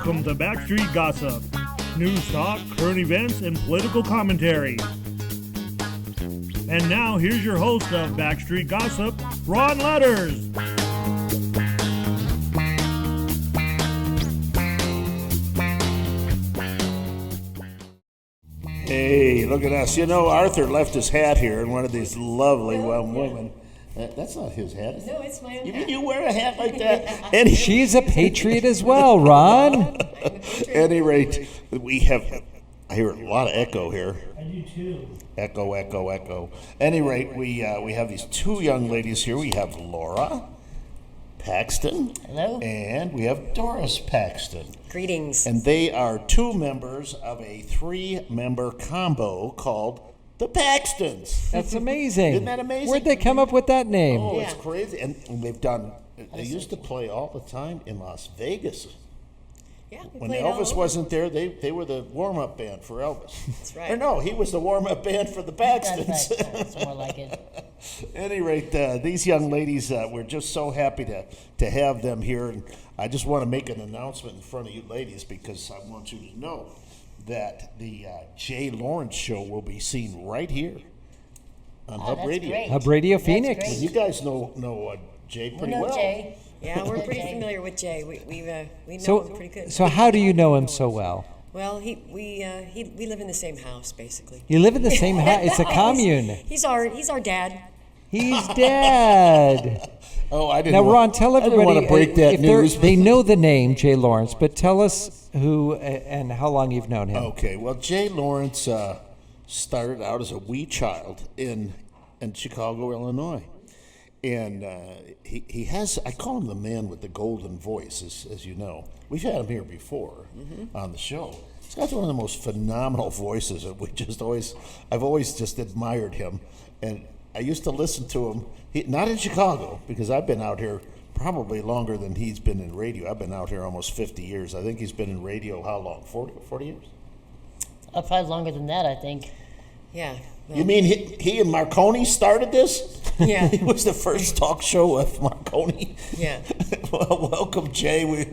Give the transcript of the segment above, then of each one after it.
Welcome to Backstreet Gossip. News talk, current events, and political commentary. And now, here's your host of Backstreet Gossip, Ron Ludders. Hey, look at us. You know, Arthur left his hat here, and one of these lovely women. That's not his hat. No, it's my own You hat. mean you wear a hat like that? And She's a patriot as well, Ron. At any rate, we have. I hear a lot of echo here. I do too. Echo, echo, echo. Any rate, we have these two young ladies here. We have Laura Paxton. Hello. And we have Doris Paxton. Greetings. And they are two members of a three-member combo called the Paxtons. That's amazing. Isn't that amazing? Where'd they come up with that name? Oh, Yeah. it's crazy. And they've done, they used to play all the time in Las Vegas. Yeah, we When played all Elvis over. wasn't there, they were the warm-up band for Elvis. That's right. Or no, he was the warm-up band for the Paxtons. That's more like it. Any rate, these young ladies, we're just so happy to have them here. And I just want to make an announcement in front of you ladies because I want you to know that the Jay Lawrence Show will be seen right here on Hub that's Radio. great. Hub Radio That's Phoenix. great. You guys know Jay We pretty know well. Jay. Yeah, we're pretty familiar with Jay. We know So, him pretty good. so how do you know him so well? Well, we live in the same house basically. You live in the same house. It's a commune. He's our dad. He's dad. Oh, I didn't. Now, want, Ron, tell I didn't everybody want to break that if they're- news. they know the name Jay Lawrence, but tell us who and how long you've known him. Okay, well, Jay Lawrence started out as a wee child in Chicago, Illinois. And he has, I call him the man with the golden voice, as you know. We've had him here before on the show. He's got one of the most phenomenal voices. And I've always just admired him. And I used to listen to him, not in Chicago, because I've been out here probably longer than he's been in radio. I've been out here almost 50 years. I think he's been in radio how long? 40 years? Probably longer than that, I think. Yeah. Well, You mean he and Marconi started this? Yeah. He was the first talk show with Marconi. Yeah. Well, welcome, Jay. We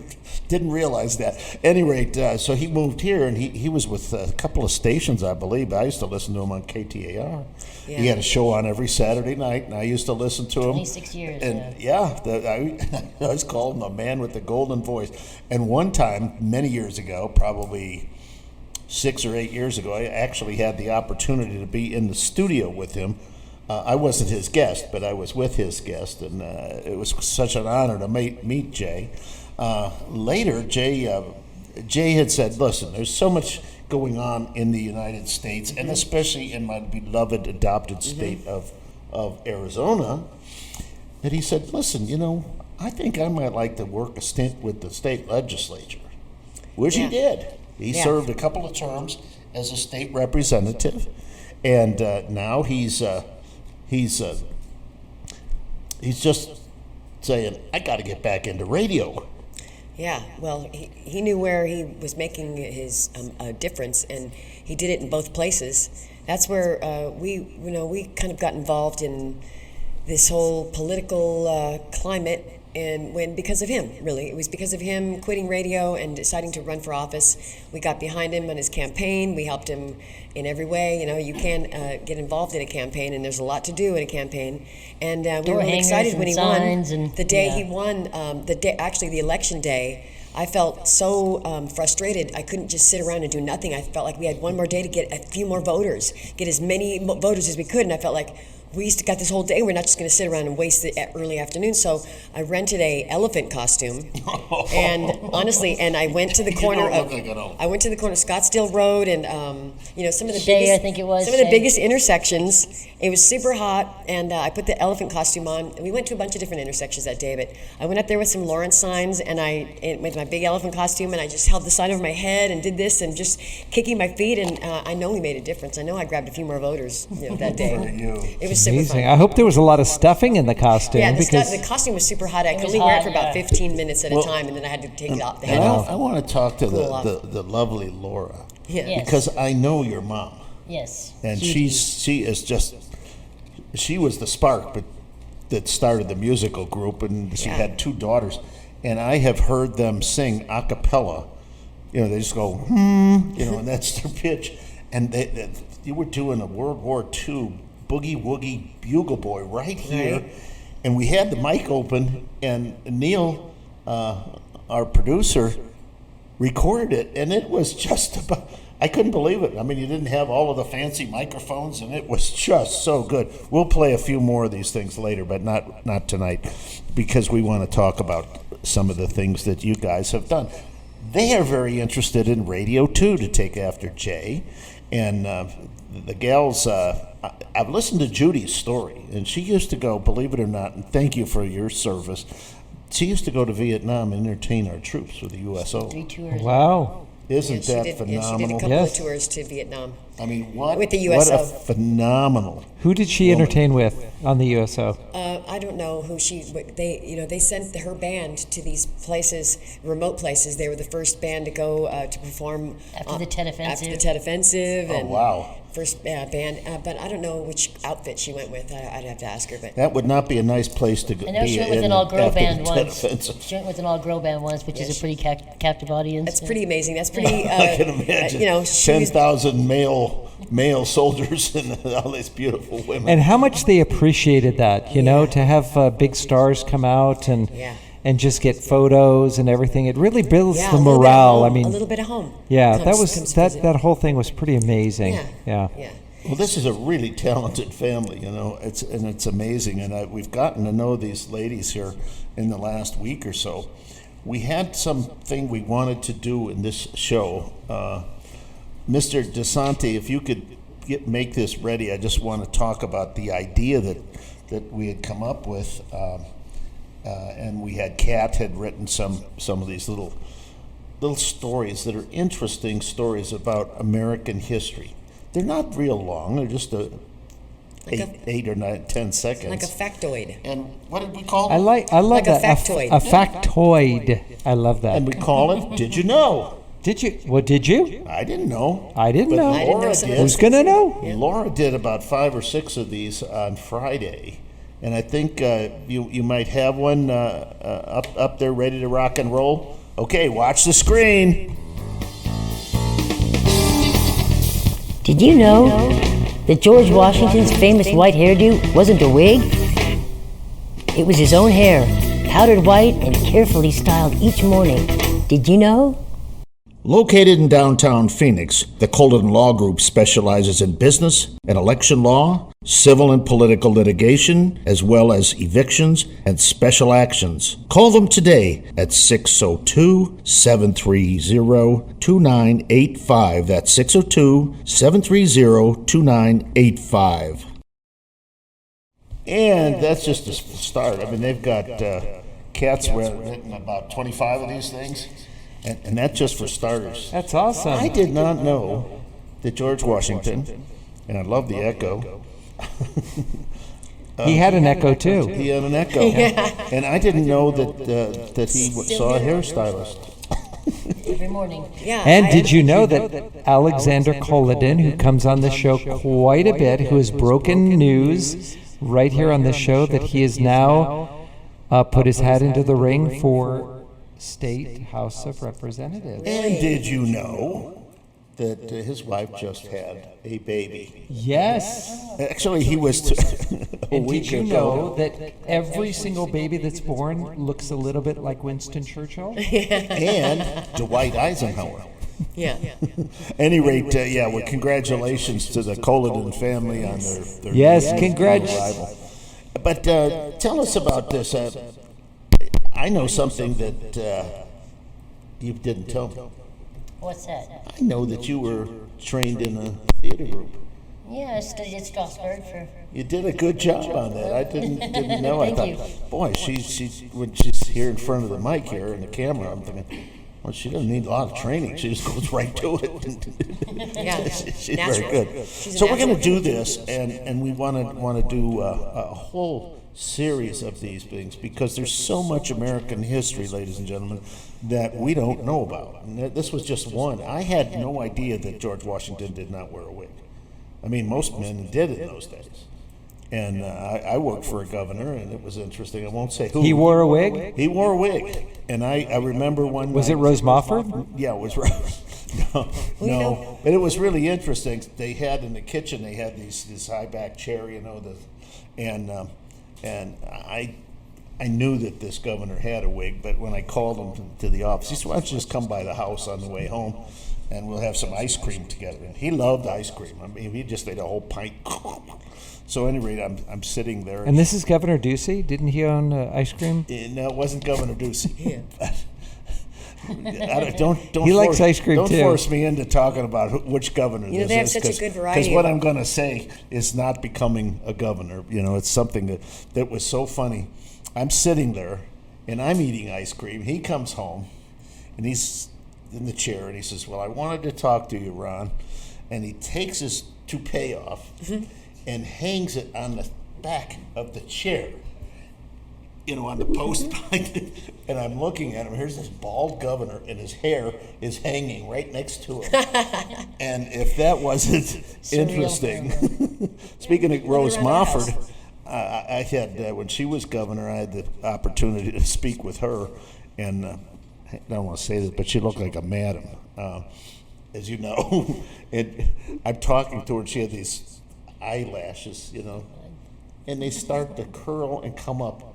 didn't realize that. At any rate, so he moved here, and he was with a couple of stations, I believe. I used to listen to him on KTAR. Yeah. He had a show on every Saturday night, and I used to listen to him. 26 years, And I always called him the man with the golden voice. And one time, many years ago, probably 6 or 8 years ago, I actually had the opportunity to be in the studio with him. I wasn't his guest, but I was with his guest, and it was such an honor to meet Jay. Later, Jay had said, listen, there's so much going on in the United States, and especially in my beloved adopted state of Arizona, that he said, listen, I think I might like to work a stint with the state legislature, which he did. He served a couple of terms as a state representative, and now he's just saying, I got to get back into radio. Yeah, well, he knew where he was making his difference, and he did it in both places. That's where we kind of got involved in this whole political climate, and because of him, really. It was because of him quitting radio and deciding to run for office. We got behind him on his campaign. We helped him in every way. You can get involved in a campaign, and there's a lot to do in a campaign. And we were Door really hangers excited and when he signs won. and- The day yeah. he won, the election day, I felt so frustrated. I couldn't just sit around and do nothing. I felt like we had one more day to get a few more voters, get as many voters as we could, and I felt like we got this whole day. We're not just going to sit around and waste the early afternoon. So I rented a elephant costume, and honestly, I went to the corner don't of look like an elephant. I went to the corner of Scottsdale Road, and some of the Shay, biggest, I think it was, some of the Shay. biggest intersections. It was super hot, and I put the elephant costume on. And we went to a bunch of different intersections that day, but I went up there with some Lawrence signs, and with my big elephant costume, and I just held the sign over my head and did this, and just kicking my feet, and I know we made a difference. I know I grabbed a few more voters that day. For you. It was super Amazing. fun. I hope there was a lot of stuffing in the costume Yeah, because the costume was super hot. I could was only wear it hot, for about yeah. 15 minutes at Well, a time, and then I had to take it off the And head off. I want to talk to Cool off. the lovely Laura. Yeah. Yes. Because I know your mom. Yes. And Huge. she was the spark that started the musical group, and she Yeah. had two daughters. And I have heard them sing a cappella they just go, and that's their pitch. And you were doing a World War II boogie woogie bugle boy right here. Right. And we had the mic open, and Neil, our producer, recorded it, and it was just about, I couldn't believe it. I mean, you didn't have all of the fancy microphones, and it was just so good. We'll play a few more of these things later, but not tonight, because we want to talk about some of the things that you guys have done. They are very interested in radio, too, to take after Jay. And the gals, I've listened to Judy's story, and she used to go, believe it or not, and thank you for your service, she used to go to Vietnam and entertain our troops with the USO. 3 tours. Wow. Isn't She that did phenomenal? a couple Yes. of tours to Vietnam. I mean, what With the what a USO. phenomenal. Who did she woman. entertain with on the USO? I don't know who they sent her band to these places, remote places. They were the first band to go to perform After the Tet Offensive. After the Tet Offensive, Oh, and wow. first band. But I don't know which outfit she went with. I'd have to ask her. But That would not be a nice place to I know be she went with in an all-girl after band the Tet once. Offensive. She went with an all-girl band once, which is a pretty captive audience. that's pretty amazing. That's pretty. I can imagine. She was 10,000 male soldiers and all these beautiful women. And how much they appreciated that, to have big stars come out and Yeah. and just get photos and everything. It really builds yeah, the a little bit of morale. home, I mean, a little bit of home. yeah, comes- that was comes that visit. that whole thing was pretty amazing. Yeah. Yeah. Well, this is a really talented family, it's amazing, and we've gotten to know these ladies here in the last week or so. We had something we wanted to do in this show. Mr. DeSanti, if you could make this ready, I just want to talk about the idea that we had come up with, and we had Kat had written some of these little stories that are interesting stories about American history. They're not real long. They're just eight or 10 seconds. Like a factoid. And what did we call it? I love Like a that. factoid. A factoid. I love that. And we call it Did You Know? Did you? What did you? I didn't know. I didn't But know. I didn't know Laura some of did. Who's gonna know? Laura did about 5 or 6 of these on Friday, and I think you might have one up there ready to rock and roll. Okay, watch the screen. Did you know that George Washington's famous white hairdo wasn't a wig? It was his own hair, powdered white and carefully styled each morning. Did you know? Located in downtown Phoenix, the Colden Law Group specializes in business and election law, civil and political litigation, as well as evictions and special actions. Call them today at 602-730-2985. That's 602-730-2985. And that's just the start. I mean, they've got Kat's written about 25 of these things. And that's just for starters. That's awesome. I did not know that George Washington, and I love the echo, He had an echo too. he had an echo. And I didn't know that he saw a hairstylist. Every morning. Yeah. And did you know that Alexander Koledin, who comes on the show quite a bit, who has broken news right here on the show, that he has now put his hat into the ring for State House of Representatives. And did you know that his wife just had a baby? Yes. Actually, he was a And week did you ago. know that every single baby that's born looks a little bit like Winston Churchill? And Dwight Eisenhower. Yeah. Any rate, well, congratulations to the Koledin family on their Yes, new congrats. arrival. But tell us about this. I know something that you didn't tell me. What's that? I know that you were trained in a theater group. Yeah, I studied at Strasbourg for. You did a good job on that. I didn't know. I Thank thought, boy, she's when she's here in front of the mic here and the camera, I'm thinking, well, she doesn't need a lot of training. She just goes right to it. Yeah. She's Natural. very good. She's a So we're going to natural. do this, and we want to do a whole series of these things because there's so much American history, ladies and gentlemen, that we don't know about. And this was just one. I had no idea that George Washington did not wear a wig. I mean, most men did in those days. And I worked for a governor, and it was interesting. I won't say who. He wore a wig? He wore a wig. And I remember one Was night, it Rose Mofford? Yeah, it was Rose. No. But it was really interesting. They had in the kitchen, they had this high back chair, and I knew that this governor had a wig, but when I called him to the office, he said, "Why don't you just come by the house on the way home, and we'll have some ice cream together." And he loved ice cream. I mean, he just ate a whole pint. So, at any rate, I'm sitting there. And this is Governor Ducey? Didn't he own ice cream? No, it wasn't Governor Ducey. Yeah. Don't He likes ice cream, don't too. force me into talking about which governor this is. They have such a good variety. Because what I'm going to say is not becoming a governor. It's something that was so funny. I'm sitting there, and I'm eating ice cream. He comes home, and he's in the chair, and he says, "Well, I wanted to talk to you, Ron." And he takes his toupee off and hangs it on the back of the chair, on the post behind it. And I'm looking at him. Here's this bald governor, and his hair is hanging right next to him. And if that wasn't interesting, speaking of Rose Mofford, I had, when she was governor, I had the opportunity to speak with her, and I don't want to say this, but she looked like a madam, as you know. And I'm talking to her, and she had these eyelashes, and they start to curl and come up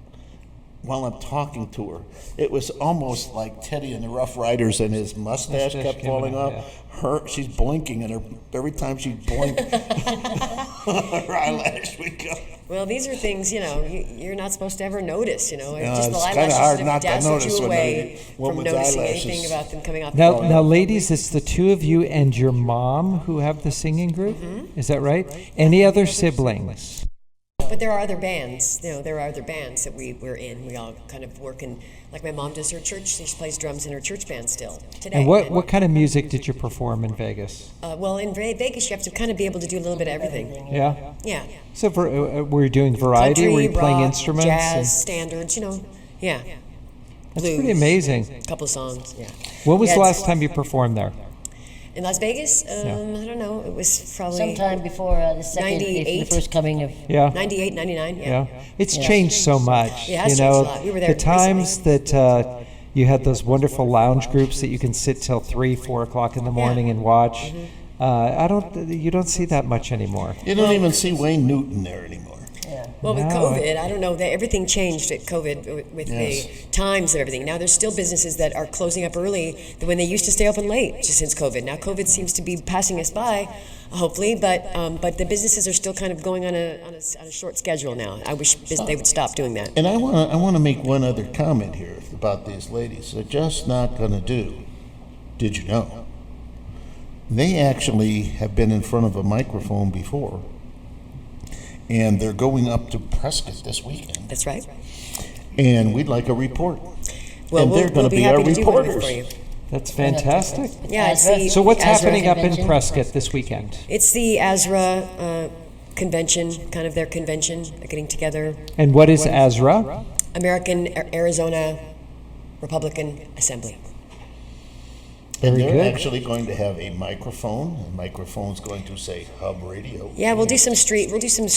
while I'm talking to her. It was almost like Teddy and the Rough Riders, and his mustache kept falling off. She's blinking, and every time she blinked, her eyelash would go. Well, these are things, you're not supposed to ever notice, just the it's eyelashes kinda hard sort not of to dazzled notice you when away a from woman's noticing eyelashes- anything about them coming off the Now, forehead. ladies, it's the two of you and your mom who have the singing group? Is that right? Any other siblings? But there are other bands, there are other bands that we're in. We all kind of work in, like my mom does her church, she plays drums in her church band still today. And what kind of music did you perform in Vegas? Well, in Vegas, you have to kind of be able to do a little bit of everything. Yeah? Yeah. So were you doing variety? Country, Were you playing rock, instruments? jazz, standards, yeah. That's Blues, pretty amazing. a couple of songs, yeah. When was Yeah, the it's- last time you performed there? In Las Vegas? I don't know. It was probably Sometime before the second, the 98? first coming of. Yeah. 98, 99, Yeah. It's changed so much. Yeah, it has changed a lot. We were there the times that you had those wonderful lounge groups that you can sit till 3, 4 o'clock in the morning and watch. You don't see that much anymore. You don't even see Wayne Newton there anymore. Well, with No. COVID, I don't know. Everything changed at COVID with Yes. the times and everything. Now there's still businesses that are closing up early when they used to stay open late just since COVID. Now COVID seems to be passing us by, hopefully, but the businesses are still kind of going on a short schedule now. I wish they would stop doing that. And I want to make one other comment here about these ladies. They're just not going to do. Did you know? They actually have been in front of a microphone before, and they're going up to Prescott this weekend. That's right. And we'd like a report. Well, and they're we'll going to be be happy our to do one reporters. for you. That's fantastic. Yeah, it's the So what's Azra happening up in convention? Prescott this weekend? It's the ASRA convention, kind of their convention, getting together. And what is ASRA? American Arizona Republican Assembly. And Very they're good. actually going to have a microphone. The microphone's going to say Hub Radio. Yeah, we'll do some street talk. Do some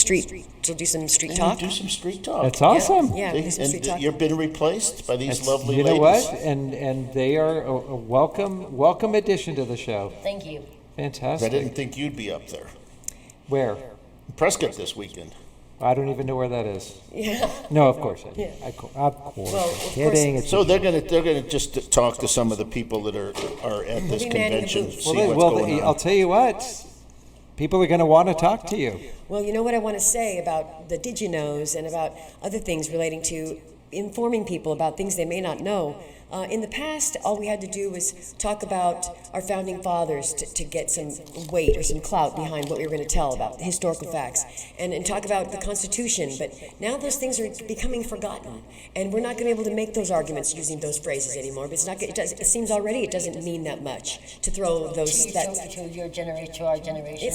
street talk. That's awesome. Yeah, we'll do some street And talk. you've been replaced by these lovely You know ladies. what? And they are a welcome addition to the show. Thank you. I Fantastic. didn't think you'd be up there. Where? Prescott this weekend. I don't even know where that is. Yeah. No, of course. Of course. Well, I'm of course. kidding. It's So they're gonna just talk to some of the people that are at this We'll be manning the convention, booth. see what's going I'll on. tell you what. People are going to want to talk to you. Well, you know what I want to say about the Did You Knows and about other things relating to informing people about things they may not know. In the past, all we had to do was talk about our founding fathers to get some weight or some clout behind what we were going to tell about the historical facts, and talk about the Constitution. But now those things are becoming forgotten, and we're not going to be able to make those arguments using those phrases anymore. But it seems already it doesn't mean that much to throw those To your generation, to our generation.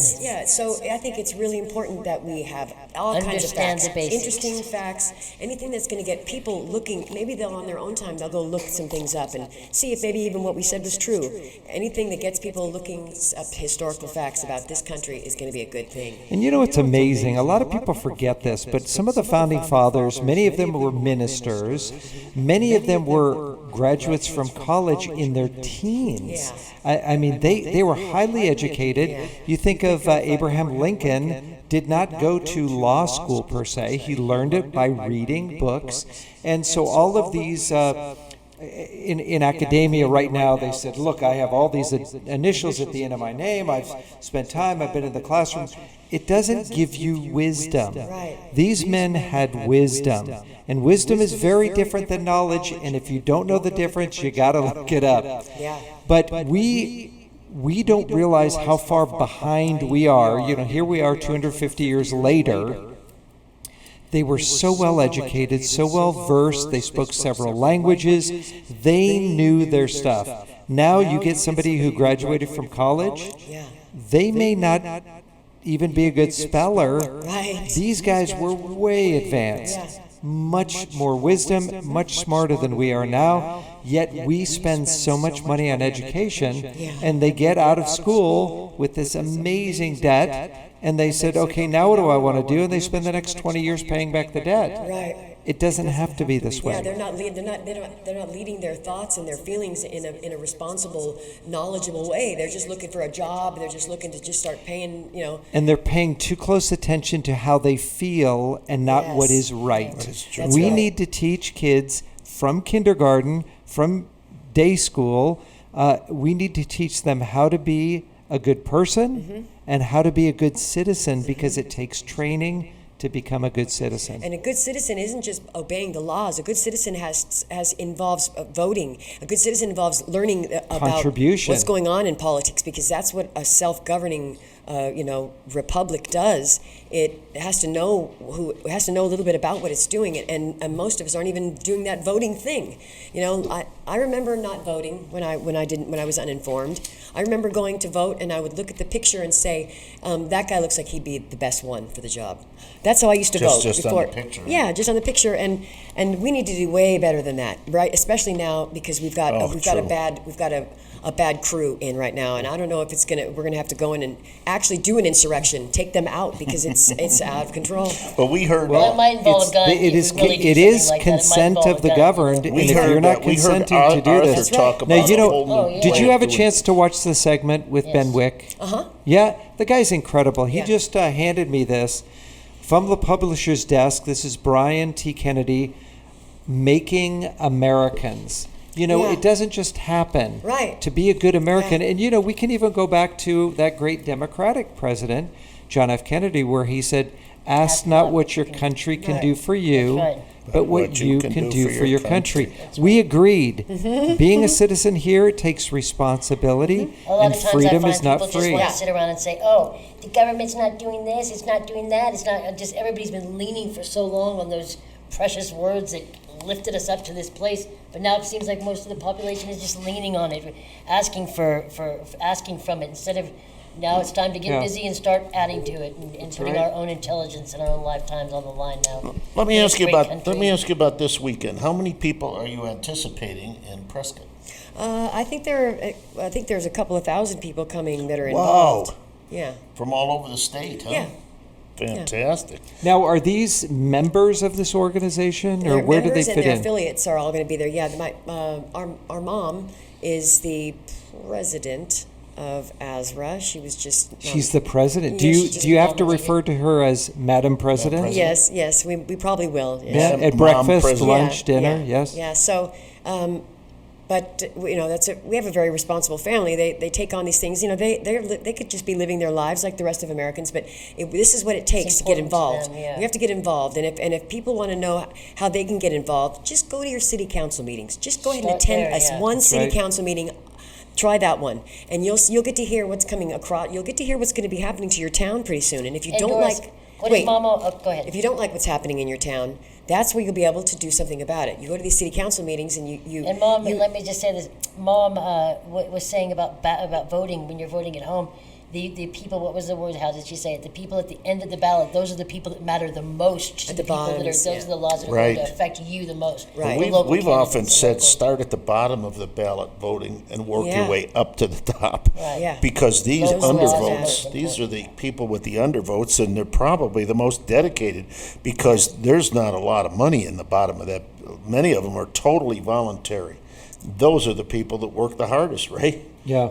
So I think it's really important that we have all kinds of Understand facts, the basics. interesting facts, anything that's going to get people looking. Maybe they'll on their own time they'll go look some loosen things up and see if maybe even what we said was true. Anything that gets people looking up historical facts about this country is going to be a good thing. And you know what's amazing? A lot of people forget this, but some of the founding fathers, many of them were ministers. Many of them were graduates from college in their teens. I mean, they were highly educated. You think of Abraham Lincoln, did not go to law school per se. He learned it by reading books. And so all of these, in academia right now, they said, look, I have all these initials at the end of my name. I've spent time. I've been in the classroom. It doesn't give you wisdom. These men had wisdom. And wisdom is very different than knowledge. And if you don't know the difference, you got to look it up. But we don't realize how far behind we are. You know, here we are 250 years later. They were so well educated, so well versed. They spoke several languages. They knew their stuff. Now you get somebody who graduated from college. They may not even be a good speller. These guys were way advanced. Much more wisdom, much smarter than we are now, yet we spend so much money on education, and they get out of school with this amazing debt, and they said, okay, now what do I want to do? And they spend the next 20 years paying back the debt. It doesn't have to be this way. They're not leading their thoughts and their feelings in a responsible, knowledgeable way. They're just looking for a job. They're just looking to just start paying, you know. And they're paying too close attention to how they feel and not what is right. We need to teach kids from kindergarten, from day school. We need to teach them how to be a good person and how to be a good citizen, because it takes training to become a good citizen. And a good citizen isn't just obeying the laws. A good citizen involves voting. A good citizen involves learning about what's going on in politics, because that's what a self-governing republic does. It has to know a little bit about what it's doing, and most of us aren't even doing that voting thing. You know, I remember not voting when I was uninformed. I remember going to vote, and I would look at the picture and say, that guy looks like he'd be the best one for the job. That's how I used to vote. Just before. On the picture. Yeah, just on the picture, and we need to do way better than that, right? Especially now, because we've got a bad crew in right now, and I don't know if we're gonna have to go in and actually do an insurrection, take them out, because it's out of control. But we heard. Well, it might involve a gun. It is consent of the governed, and if you're not consenting to do this, now you know. Did you have a chance to watch the segment with Ben Wick? Yeah, the guy's incredible. He just handed me this from the publisher's desk. This is Brian T. Kennedy, Making Americans. You know, it doesn't just happen to be a good American. And, you know, we can even go back to that great Democratic president, John F. Kennedy, where he said, ask not what your country can do for you, but what you can do for your country. We agreed. Being a citizen here takes responsibility, and freedom is not free. People just want to sit around and say, oh, the government's not doing this, it's not doing that, it's not, just everybody's been leaning for so long on those precious words that lifted us up to this place, but now it seems like most of the population is just leaning on it, asking asking from it, instead of now it's time to get busy and start adding to it and putting our own intelligence and our own lifetimes on the line now. Let me ask you about this weekend. How many people are you anticipating in Prescott? I think there's a couple of thousand people coming that are involved. Wow. Yeah. From all over the state, huh? Yeah. Fantastic. Now, are these members of this organization, or where do they fit in? Their affiliates are all going to be there. Yeah, our mom is the president of ASRA. She was just. She's the president. Do you have to refer to her as Madam President? Yes, we probably will. Yeah. At breakfast, lunch, dinner. Yes. Yeah. So. But you know, we have a very responsible family. They take on these things. You know, they could just be living their lives like the rest of Americans. But this is what it takes to get involved. We have to get involved. And if people want to know how they can get involved, just go to your city council meetings. Just go ahead and attend one city council meeting. Try that one, and you'll get to hear what's coming across. You'll get to hear what's going to be happening to your town pretty soon. And if you don't Doris, like, go ahead. If you don't like what's happening in your town, that's where you'll be able to do something about it. You go to these city council meetings, and you. And Mom, let me just say this. Mom was saying about voting when you're voting at home. the people, what was the word, how did she say it? The people at the end of the ballot, those are the people that matter the most to At the the people that are, bottoms, those yeah. are the laws that are Right. going to affect you the most. Right. The local We've often candidates, the said local- start at the bottom of the ballot voting and work Yeah. your way up to the top. Right. Yeah. Because these Those laws are undervotes, most these are important. the people with the undervotes, and they're probably the most dedicated because there's not a lot of money in the bottom of that. Many of them are totally voluntary. Those are the people that work the hardest, right? Yeah.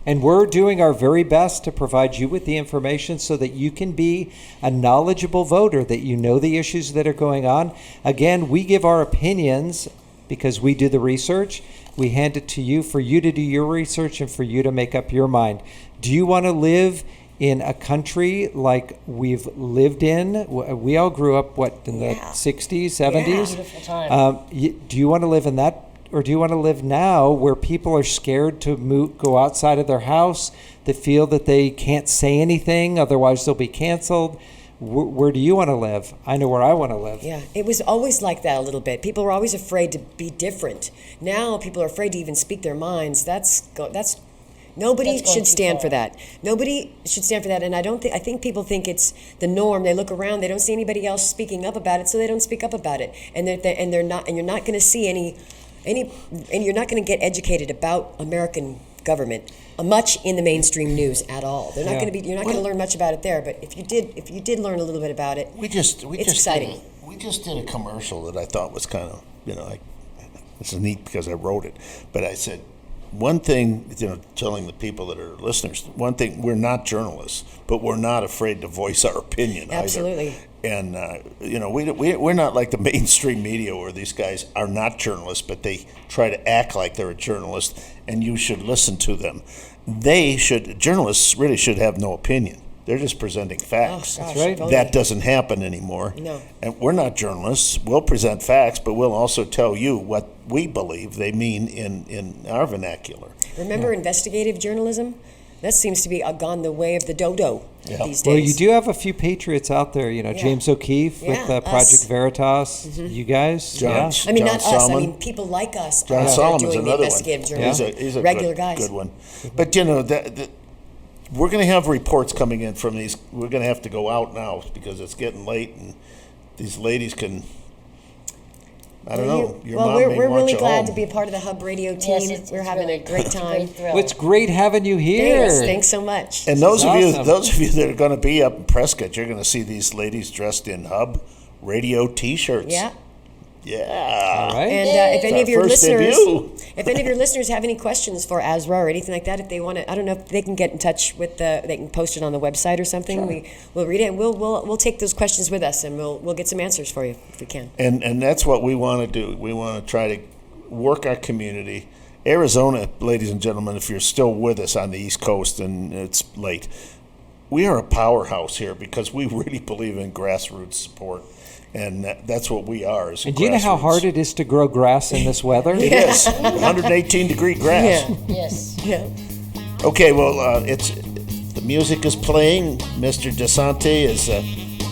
And we're doing our very best to provide you with the information so that you can be a knowledgeable voter, that you know the issues that are going on. Again, we give our opinions because we do the research. We hand it to you for you to do your research and for you to make up your mind. Do you want to live in a country like we've lived in? We all grew up, in the Yeah. 60s, 70s? Beautiful time. Do you want to live in that, or do you want to live now where people are scared to go outside of their house, that feel that they can't say anything, otherwise they'll be canceled? Where do you want to live? I know where I want to live. Yeah, it was always like that a little bit. People were always afraid to be different. Now people are afraid to even speak their minds. Nobody That's going should too stand far. for that. Nobody should stand for that. And I think people think it's the norm. They look around, they don't see anybody else speaking up about it, so they don't speak up about it. And you're not going to see any, and you're not going to get educated about American government much in the mainstream news at all. They're not Yeah. going to be. You're not going to learn much about it there. But if you did learn a little bit about it, We just exciting. We just did a commercial that I thought was kind of, this is neat because I wrote it. But I said, one thing, telling the people that are listeners, one thing, we're not journalists, but we're not afraid to voice our opinion either. Absolutely. And, we're not like the mainstream media where these guys are not journalists, but they try to act like they're a journalist, and you should listen to them. Journalists really should have no opinion. They're just presenting facts. Oh, gosh, right. totally. That doesn't happen anymore. No. And we're not journalists. We'll present facts, but we'll also tell you what we believe they mean in our vernacular. Remember investigative journalism? That seems to be gone the way of the dodo Yeah. these days. Well, you do have a few patriots out there, James O'Keefe with Yeah, Project us. Veritas. You guys? John, I mean, John not us. Solomon. I mean, people like us John are out there Solomon's doing the another one. investigative journalism. He's a regular good, guys. good one. But we're going to have reports coming in from these. We're going to have to go out now because it's getting late, and these ladies can. I don't know. Your Well, mom we're may want really you glad home. to be a part of the Hub Radio team. Yes, it's we're having really- a great it's time. great thrill. Well, it's great having you here. Thanks so much. And those of awesome. you that are going to be up in Prescott, you're going to see these ladies dressed in Hub Radio T-shirts. Yeah. Yeah. All right. And if any our of your first listeners, debut. if any of your listeners have any questions for Azra or anything like that, if they want to, I don't know if they can get in touch with they can post it on the website or something. We'll read it. And we'll take those questions with us, and we'll get some answers for you if we can. And that's what we want to do. We want to try to work our community. Arizona, ladies and gentlemen, if you're still with us on the East Coast and it's late, we are a powerhouse here because we really believe in grassroots support. And that's what we are. Is And do you know how grassroots. hard it is to grow grass in this weather? It is 118-degree grass. Yeah. Yes. Yeah. Okay, well, the music is playing. Mr. DeSante is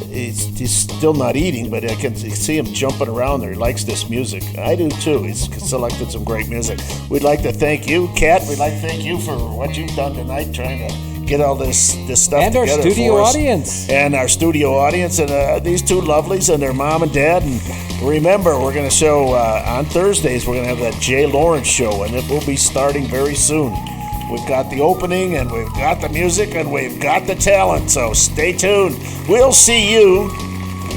he's still not eating, but I can see him jumping around there. He likes this music. I do too. He's selected some great music. We'd like to thank you, Kat. We'd like to thank you for what you've done tonight, trying to get all this stuff And our together studio for us. audience. And our studio audience, and these two lovelies and their mom and dad. And remember, we're going to show on Thursdays, we're going to have that Jay Lawrence show, and it will be starting very soon. We've got the opening, and we've got the music, and we've got the talent, so stay tuned. We'll see you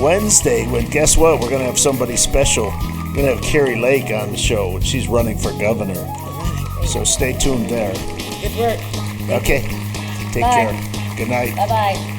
Wednesday when, guess what, we're going to have somebody special. We're going to have Carrie Lake on the show, and she's running for governor. So stay tuned there. Good work. Okay, take Bye. care. Good night. Bye-bye.